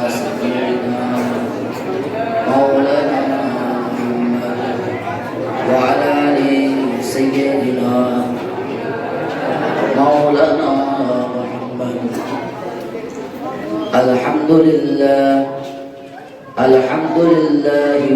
سيدنا مولانا محمد وعلى آل سيدنا مولانا محمد. الحمد لله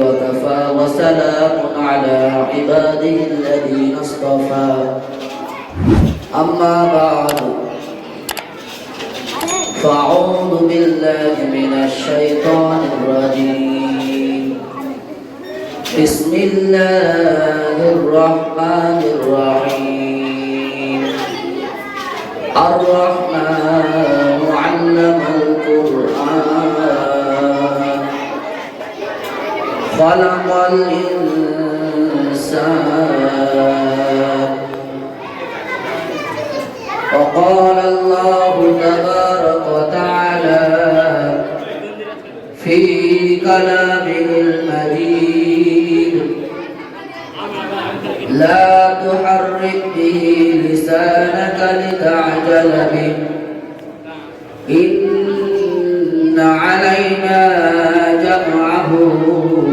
وكفى وسلام على عباده الذين اصطفى. أما بعد فأعوذ بالله من الشيطان الرجيم. بسم الله الرحمن الرحيم. الرحمن علم القرآن خلق الإنسان. وقال الله تبارك وتعالى في كلامه المجيد: لا تحرك به لسانك لتعجل به إن علينا جمعه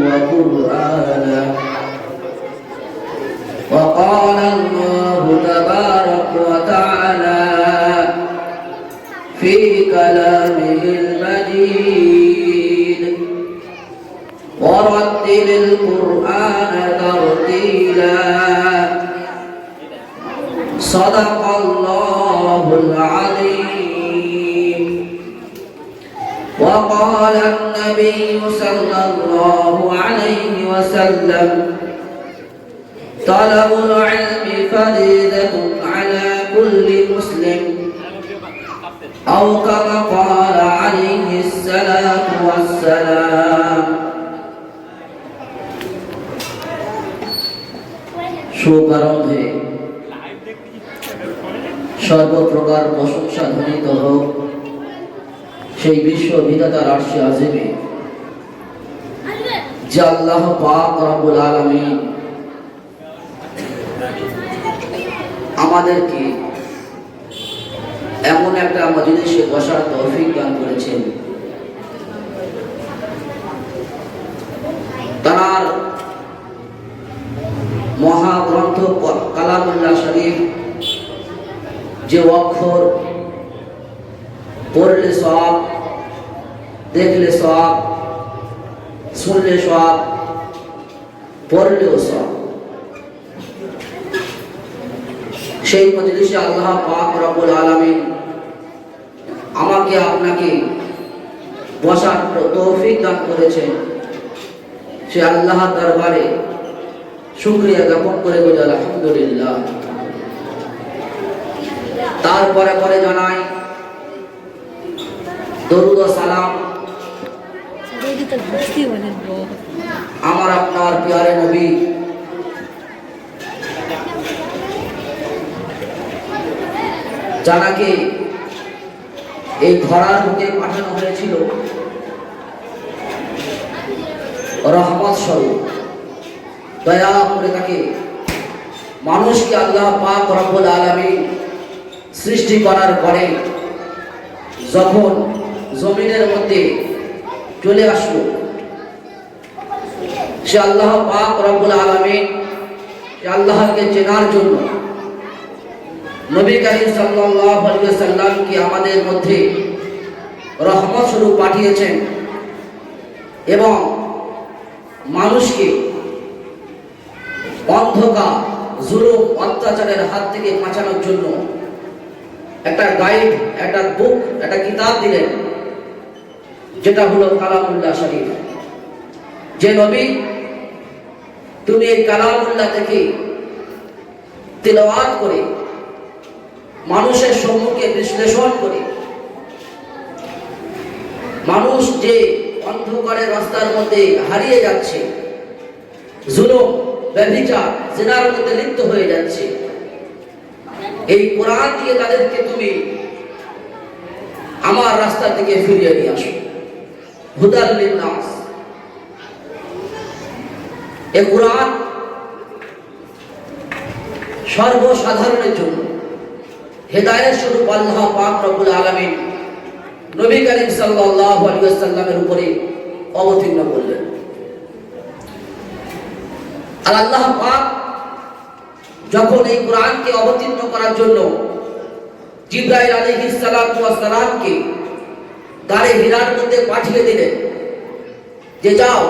وقرآنه. وقال الله تبارك وتعالى في كلامه المجيد: ورتل القرآن ترتيلا. صدق الله العظيم. وقال النبي صلى الله عليه وسلم: طلب العلم فريضة على كل مسلم، أو كما قال عليه الصلاة والسلام. সুপ্রারম্ভে সর্বপ্রকার প্রশংসা ধ্বনিত হোক সেই বিশ্ববিধাতার আরশে আযিমে, যে আল্লাহ পাক রব্বুল আলামিন আমাদেরকে এমন একটা মজলিসে বসার তৌফিক দান করেছেন। তার মহাগ্রন্থ কালামুল্লাহ শরীফ, যে অক্ষর পড়লে সওয়াব, দেখলে সওয়াব, শুনলে সওয়াব, পড়লেও সওয়াব, সেই মজলিসে আল্লাহ পাক রব্বুল আলামিন আমাকে আপনাকে বসার তৌফিক দান করেছেন। সে আল্লাহর দরবারে শুকরিয়া জ্ঞাপন করে বলি আলহামদুলিল্লাহ। তারপরে পরে জানাই দরুদ ও সালাম আমার আপনার প্রিয় নবী যাকে এই ধরার বুকে পাঠানো হয়েছিল রহমত স্বরূপ, দয়া করে তাকে মানুষকে আল্লাহ পাক রব্বুল আলামিন সৃষ্টি করার পরে যখন জমিনের মধ্যে চলে আসলো, সে আল্লাহ পাক রব্বুল আলামিন আল্লাহকে চেনার জন্য নবী করিম সাল্লাল্লাহু আলাইহি ওয়াসাল্লামকে আমাদের মধ্যে রহমত স্বরূপ পাঠিয়েছেন এবং মানুষকে অন্ধকার, জুলুম, অত্যাচারের হাত থেকে বাঁচানোর জন্য একটা গাইড, একটা বুক, একটা কিতাব দিলেন, যেটা হলো কালামুল্লাহ শরীফ। যে নবী তুমি এই কালামুল্লাহ থেকে তিলাওয়াত করে মানুষের সম্মুখে বিশ্লেষণ করে মানুষ যে অন্ধকারের রাস্তার মধ্যে হারিয়ে যাচ্ছে, জুলুম, ব্যভিচার, জিনার মধ্যে লিপ্ত হয়ে যাচ্ছে, এই কোরআন দিয়ে তাদেরকে তুমি আমার রাস্তা থেকে ফিরিয়ে নিয়ে আসো। হুদাল লিন্নাস, এই কোরআন সর্বসাধারণের জন্য হেদায়েত স্বরূপ আল্লাহ পাক রব্বুল আলামিন নবী করিম সাল্লাল্লাহু আলাইহি ওয়াসাল্লামের উপরে অবতীর্ণ করলেন। আর আল্লাহ পাক যখন এই কোরআনকে অবতীর্ণ করার জন্য জিবরাইল আলাইহিস সালাতু ওয়াস সালামকে গারে হিরার মধ্যে পাঠিয়ে দিলেন যে যাও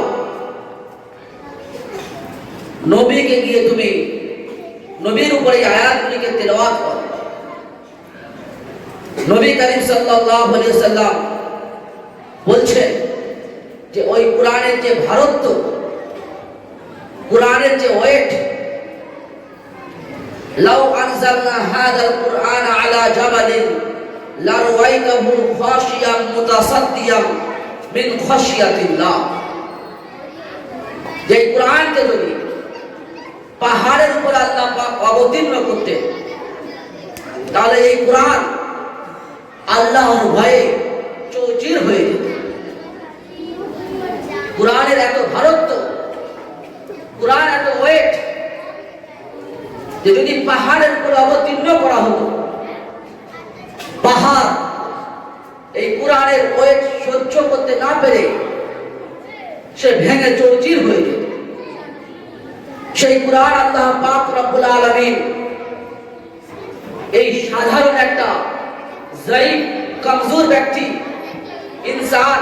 নবীকে গিয়ে তুমি নবীর উপরে আয়াতগুলিকে তেলাওয়াত করো। নবী করিম সাল্লাল্লাহু আলাইহি ওয়াসাল্লাম বলছেন যে ওই কোরআনের যে ভারত্ব, কোরআনের যে ওয়েট, লাউ আনজালনা হাযাল কুরআন আলা জাবালিন লারওয়াইতাহু খাশিয়াম মুতাসাদ্দিয়াম মিন খাশিয়াতিল্লাহ। যে কোরআনকে যদি পাহাড়ের উপর আল্লাহ পাক অবতীর্ণ করতেন তাহলে এই কোরআন আল্লাহর ভয়ে চৌচির হয়ে যেত। কোরআনের এত ভারত্ব, কোরআন এত ওয়েট যে যদি পাহাড়ের উপর অবতীর্ণ করা হতো, পাহাড় এই কোরআনের ওয়েট সহ্য করতে না পেরে সে ভেঙে চৌচির হয়ে যেত। সেই কোরআন আল্লাহ পাক রব্বুল আলামিন এই সাধারণ একটা যায়ীফ কমজোর ব্যক্তি ইনসান,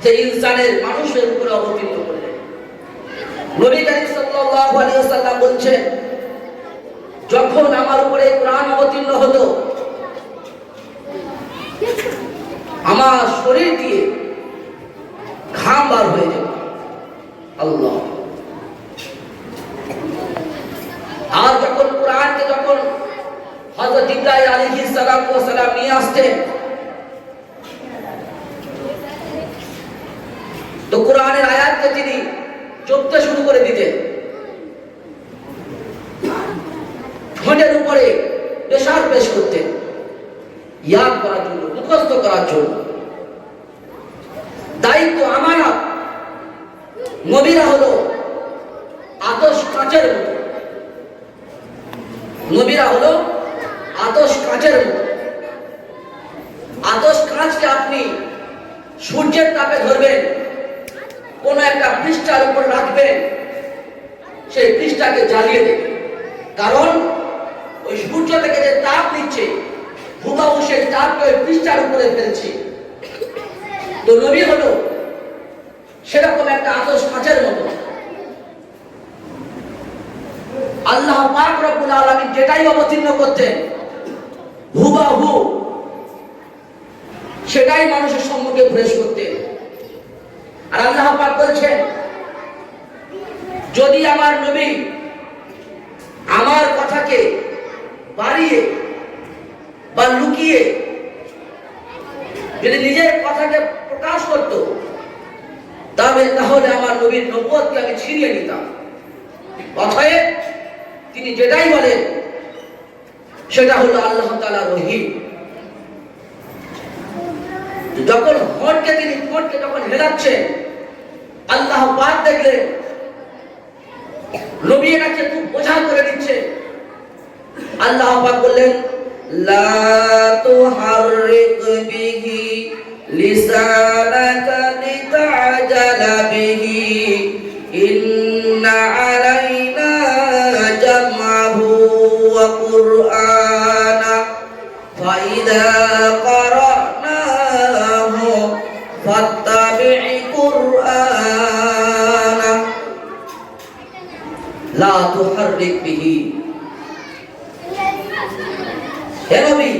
যে ইনসানের মানুষের উপরে অবতীর্ণ করলেন। নবী করিম সাল্লাল্লাহু আলাইহি ওয়াসাল্লাম বলছেন যখন আমার উপরে কোরআন অবতীর্ণ হতো আমার শরীর দিয়ে ঘাম বার হয়ে যেত। আল্লাহ। আর যখন কোরআনকে যখন হযরত জিবরাইল আলাইহিস সালাতু ওয়াস সালাম নিয়ে আসতেন তো কোরআনের আয়াতকে তিনি জপতে শুরু করে দিতেন, ঠোঁটের উপরে প্রেসার পেশ করতেন ইয়াদ করার জন্য, মুখস্থ করার জন্য। দায়িত্ব, আমানত। নবীরা হলো আতশ কাঁচের মতো, নবীরা হলো আতশ কাঁচের মতো। আতশ কাঁচকে আপনি সূর্যের তাপে ধরবেন, কোন একটা পৃষ্ঠার উপর রাখবেন, সেই পৃষ্ঠাকে জ্বালিয়ে দেবেন। কারণ ওই সূর্য থেকে যে তাপ নিচ্ছে হুবহু সেই তাপকে ওই পৃষ্ঠার উপরে ফেলছে। তো নবী হলো সেরকম একটা আতশ কাঁচের মতো। আল্লাহ পাক রব্বুল আলামিন যেটাই অবতীর্ণ করতেন হুবহু সেটাই মানুষের সম্মুখে পেশ করতেন। আর আল্লাহ পাক বলছেন যদি আমার নবী আমার কথাকে বাড়িয়ে বা লুকিয়ে যদি নিজের কথাকে প্রকাশ করত তাহলে আমার নবীর নবুয়তকে আমি ছিনিয়ে নিতাম। অতএব তিনি যেটাই বলেন সেটা হলো আল্লাহ তাআলার ওহী। যখন তিনি ঠোঁটকে যখন হেলাচ্ছেন আল্লাহ পাক দেখলেন নবী এটাকে খুব বোঝা করে দিচ্ছে। আল্লাহ পাক বললেন লা তুহাররিক বিহি লিসানাকা লিতা'জালা বিহি ইন্না আলাইনা জামআহু ওয়া কুরআনা ফাইদা ক্বারানাহু ফাত্তাবি' কুরআনা লা তুহাররিক বিহি। হে নবী,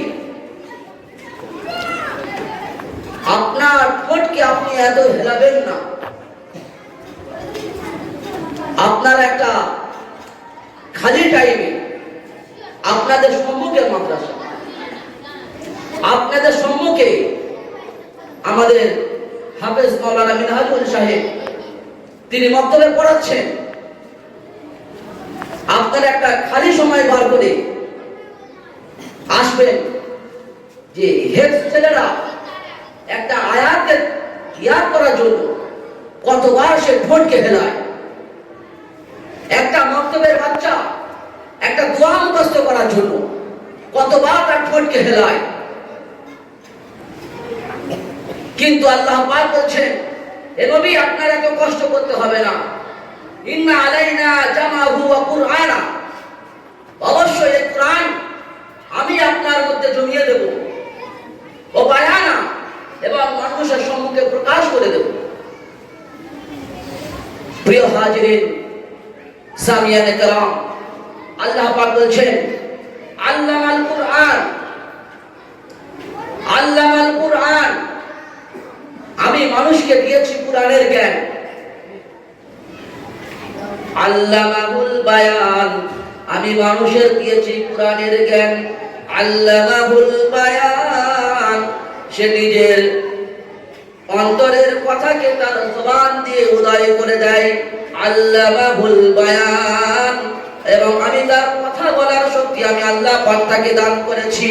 আপনার ঠোঁটকে আপনি এত হেলাবেন না। আপনার একটা খালি টাইমে আপনাদের সম্মুখে মাদ্রাসা, আপনাদের সম্মুখে আমাদের হাফেজ মাওলানা মিনহাজুল সাহেব তিনি মক্তবে পড়াচ্ছেন। আপনার একটা খালি সময় বার করে আসবেন যে হেফজ ছেলেরা একটা আয়াতের ইয়াদ করার জন্য কতবার সে ঠোঁটকে হেলায়। একটা মক্তবের বাচ্চা একটা দোয়া মুখস্থ করার জন্য কতবার তার ঠোঁটকে হেলায়। কিন্তু আল্লাহ পাক বলছেন, এ নবী আপনার এত কষ্ট করতে হবে না। ইন্না আলাইনা জামাহু ওয়া কুরআনা, অবশ্যই এই কুরআন আমি আপনার মধ্যে জমিয়ে দেব, ও বায়ানা, এবং মানুষের সম্মুখে প্রকাশ করে দেব। প্রিয় হাজিরিন, সামিয়ানে কেরাম, আল্লাহ পাক বলছেন, আল্লামাল কুরআন, আল্লামাল কুরআন, আমি মানুষকে দিয়েছি কুরআনের জ্ঞান। আল্লামাহুল বায়ান, আমি মানুষের দিয়েছি কুরআনের জ্ঞান। আল্লামাহুল বায়ান, সে নিজের অন্তরের কথাকে তার জবান দিয়ে উদয় করে দেয়। আল্লামাহুল বায়ান, এবং আমি তার কথা বলার শক্তি আমি আল্লাহ পাক তাকে দান করেছি।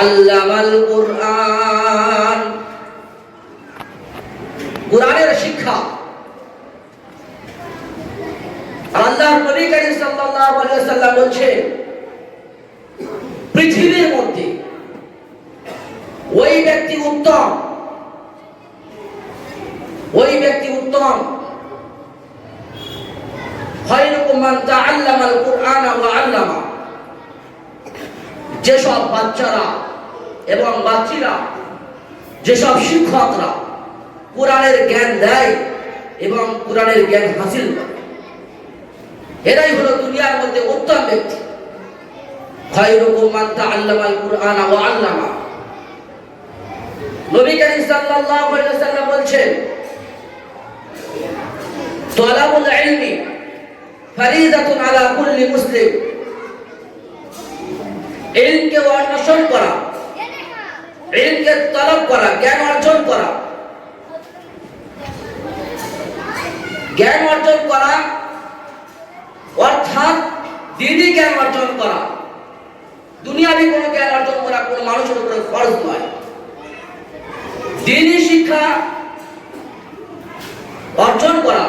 আল্লামাল কুরআন, কুরআনের শিক্ষা। আল্লাহর নবী করিম সাল্লাল্লাহু আলাইহি ওয়াসাল্লাম বলেছেন, পৃথিবীর মধ্যে ওই ব্যক্তি উত্তম, ওই ব্যক্তি উত্তম, খায়রুকুম মান তাআল্লামাল কুরআনা ওয়া আল্লামা, যেসব বাচ্চারা এবং বাচ্চীরা, যেসব শিক্ষকরা কুরআনের জ্ঞান দেয় এবং কুরআনের জ্ঞান হাসিল করে, এরাই হলো দুনিয়ার মধ্যে উত্তম ব্যক্তি। খায়রুকুম মান তাআল্লামাল কুরআনা ওয়া আল্লামা। নবী করিম সাল্লাল্লাহু আলাইহি ওয়াসাল্লাম বলেছেন, তালাবুল ইলমি ফরিদাতুন আলা কুল্লি মুসলিম, ইলমকে অন্বেষণ করা, ইলমকে তলব করা, জ্ঞান অর্জন করা, জ্ঞান অর্জন করা অর্থাৎ দিনী জ্ঞান অর্জন করা। দুনিয়াবি কোনো জ্ঞান অর্জন করা কোনো মানুষের উপরে ফরজ নয়। দিনী শিক্ষা অর্জন করা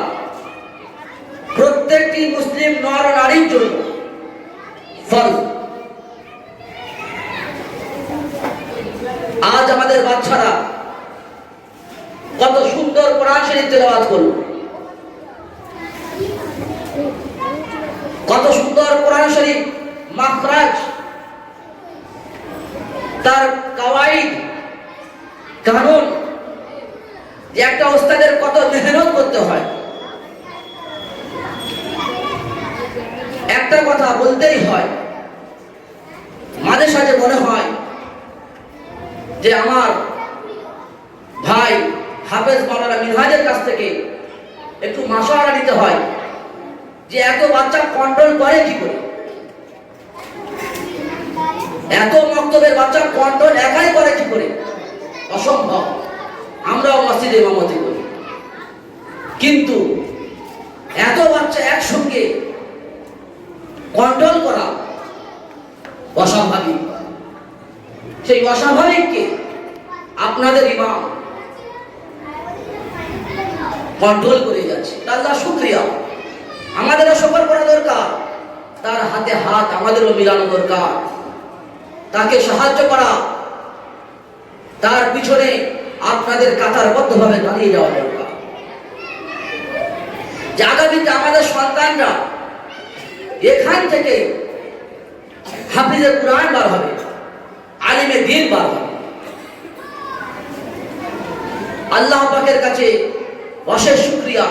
প্রত্যেকটি মুসলিম নর নারীর জন্য ফরজ। আজ আমাদের বাচ্চারা কত সুন্দর কোরআন শরীফ তেলাওয়াত করলো, কত সুন্দর কোরআন শরীফ মাখরাজ, তার কাওয়াইদ, কানুন, যে একটা ওস্তাদের কত মেহনত করতে হয়। একটা কথা বলতেই হয়, মাঝে সাঝে মনে হয় যে আমার ভাই হাফেজ মাওলানা মিনহাজের কাছ থেকে একটু মাশওয়ারা নিতে হয় যে এত বাচ্চা কন্ট্রোল করে কি করে, এত মক্তবের বাচ্চা কন্ট্রোল একাই করে কি করে, অসম্ভব। আমরাও মসজিদে ইমামতি করি, কিন্তু এত বাচ্চা একসঙ্গে কন্ট্রোল করা অস্বাভাবিক। সেই অস্বাভাবিককে আপনাদের ইমাম কন্ট্রোল করে যাচ্ছে। আল্লাহ শুকরিয়া, আমাদেরও শুকর করা দরকার, তার হাতে হাত আমাদেরও মিলানো দরকার, তাকে সাহায্য করা, তার পিছনে আপনাদের কাতারবদ্ধভাবে দাঁড়িয়ে যাওয়া দরকার। যে আগামীতে আমাদের সন্তানরা এখান থেকে হাফিজে কুরআন বার হবে, আলিমে দ্বীন বার হবে। আল্লাহ পাকের কাছে অশেষ শুকরিয়া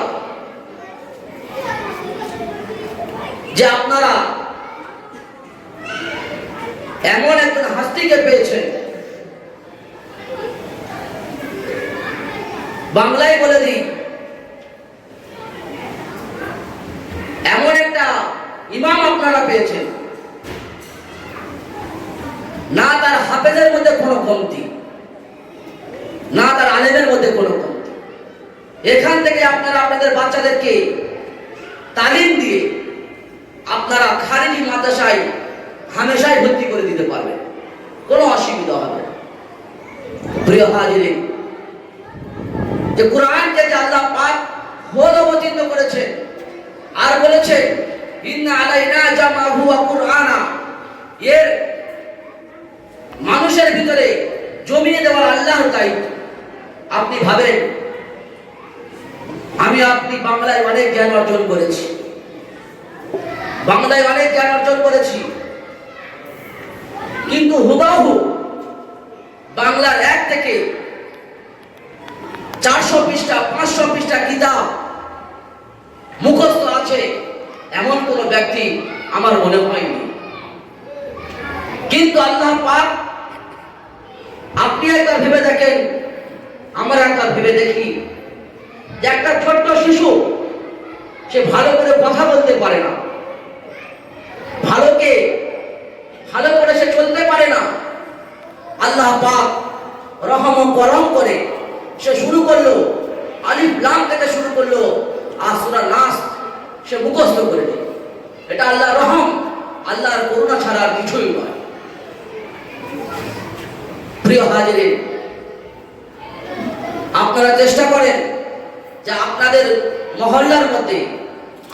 যে আপনারা এমন একজন হাস্তিকে পেয়েছেন, বাংলায় বলে দিই, এমন একটা ইমাম আপনারা পেয়েছেন, না তার হাফেজের মধ্যে কোনো কমতি, না তার আলেমের মধ্যে কোনো কমতি। এখান থেকে আপনারা আপনাদের বাচ্চাদেরকে তালিম দিয়ে আপনারা খারিজি মাদ্রাসায় হামেশাই ভর্তি করে দিতে পারবেন, কোনো অসুবিধা হবে না। প্রিয় হাজিরিন, যে কুরআনকে যে আল্লাহ পাক খোদ অবতীর্ণ করেছেন আর বলেছে ইন্না আলাইনা জামাহু ওয়া কুরআনা, এর মানুষের ভিতরে জমিয়ে দেওয়ার আল্লাহর দায়িত্ব। আপনি ভাবেন আমি আপনি বাংলায় অনেক জ্ঞান অর্জন করেছি, বাংলায় অনেক জ্ঞান অর্জন করেছি, কিন্তু হুবাহু বাংলার 1 থেকে 400 পৃষ্ঠা 500 পৃষ্ঠা কিতাব মুখস্থ আছে এমন কোন ব্যক্তি আমার মনে হয়নি। কিন্তু আল্লাহ পাক, আপনি একবার ভেবে দেখেন, আমরা একবার ভেবে দেখি যে একটা ছোট্ট শিশু সে ভালো করে কথা বলতে পারে না, ভালো করে সে চলতে পারে না, আল্লাহ পাক রহম ও করম করে সে শুরু করলো, আলিফ লাম থেকে শুরু করলো, আর সূরা নাস সে মুখস্থ করে দিল। এটা আল্লাহর রহম, আল্লাহর করুণা ছাড়া আর কিছুই নয়। প্রিয় হাজিরিন, আপনারা চেষ্টা করেন যে আপনাদের মহল্লার মধ্যে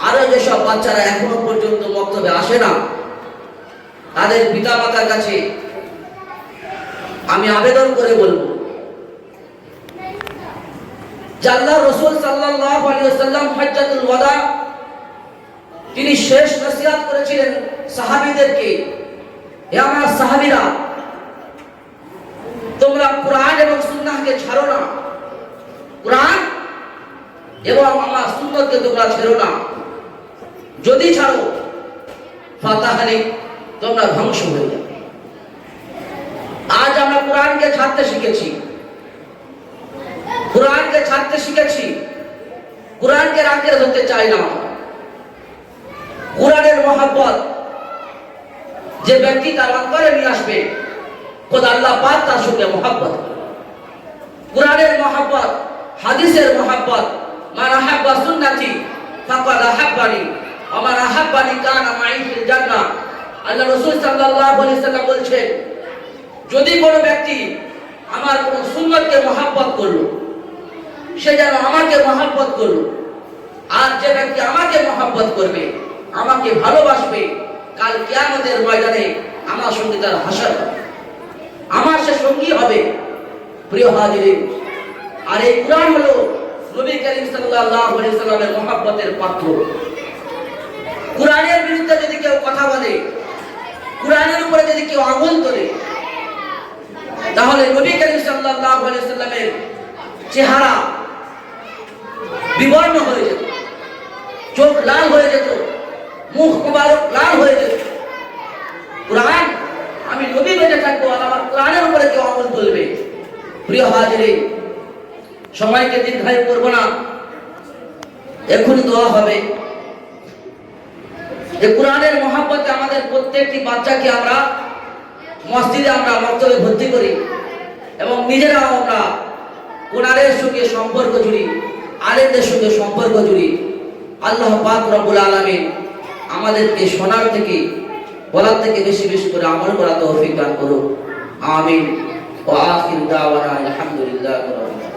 আরো যেসব বাচ্চারা এখনো পর্যন্ত মক্তবে আসে না, তাদের পিতামাতার কাছে আমি আবেদন করে বলবো যে আল্লাহর রাসূল সাল্লাল্লাহু আলাইহি ওয়াসাল্লাম হজ্জাতুল ওয়াদা তিনি শেষ নসিহত করেছিলেন সাহাবীদেরকে, হে আমার সাহাবীরা, তোমরা কোরআন এবং সুন্নাহকে ছাড়ো না, কোরআন এবং আমার সুন্নাহকে তোমরা ছেড়ো না। যদি ছাড়ো ফাতাহানি তোমরা ধ্বংস হয়ে যাবে। আজ আমরা কোরআনকে ছাড়তে শিখেছি, কোরআনকে ছাড়তে শিখেছি, কোরআনকে রাখতে ধরতে চাই না। কোরআনের মহব্বত যে ব্যক্তি তার অন্তরে নিয়ে আসবে, খোদা আল্লাহ পাক তার সঙ্গে মহব্বত। কোরআনের মহব্বত, হাদিসের মহব্বত, মান আহাব্বা সুন্নতি ফাকাদ আহাব্বানি ওয়া মান আহাব্বানি কানা মাই ফিল জান্নাহ। আল্লাহ রাসূল সাল্লাল্লাহু আলাইহি ওয়াসাল্লাম বলেছেন, যদি কোনো ব্যক্তি আমার কোন সুন্নতকে মহব্বত করলো, সে যেন আমাকে মহব্বত করলো, আর যে ব্যক্তি আমাকে মহব্বত করবে, আমাকে ভালোবাসবে, কাল কিয়ামতের ময়দানে আমার সঙ্গে তার হাসর হবে, আমার সে সঙ্গী হবে। প্রিয় হাজিরিন, আর এই কোরআন হলো নবী করিম সাল্লাল্লাহু আলাইহি ওয়াসাল্লামের মহব্বতের পাত্র। কোরআনের বিরুদ্ধে যদি কেউ কথা বলে, কোরআনের উপরে যদি কেউ আগুন তোলে, তাহলে নবী করিম সাল্লাল্লাহু আলাইহি ওয়াসাল্লামের চেহারা বিবর্ণ হয়ে যেত, চোখ লাল হয়ে যেত, মুখ মুবারক লাল হয়ে যেত। কোরআন, আমি নবী বেঁচে থাকবো আর আমার কোরআনের উপরে কেউ আগুন তুলবে। প্রিয় হাজিরিন, সময়কে দীর্ঘায়ু করবো না, এখনই দোয়া হবে যে কোরআনের মহব্বতে আমাদের প্রত্যেকটি বাচ্চাকে আমরা মসজিদে আমরা মক্তবে ভর্তি করি এবং নিজেরাও আমরা কোরআনের সঙ্গে সম্পর্ক জুড়ি, আলেমদের সঙ্গে সম্পর্ক জুড়ি। আল্লাহ পাক রব্বুল আলামিন আমাদেরকে শোনার থেকে, বলার থেকে বেশি বেশি করে আমল করা তৌফিক দান করুন। আমিন। ওয়া আখির দাওয়ানা আলহামদুলিল্লাহি রাব্বিল আলামিন।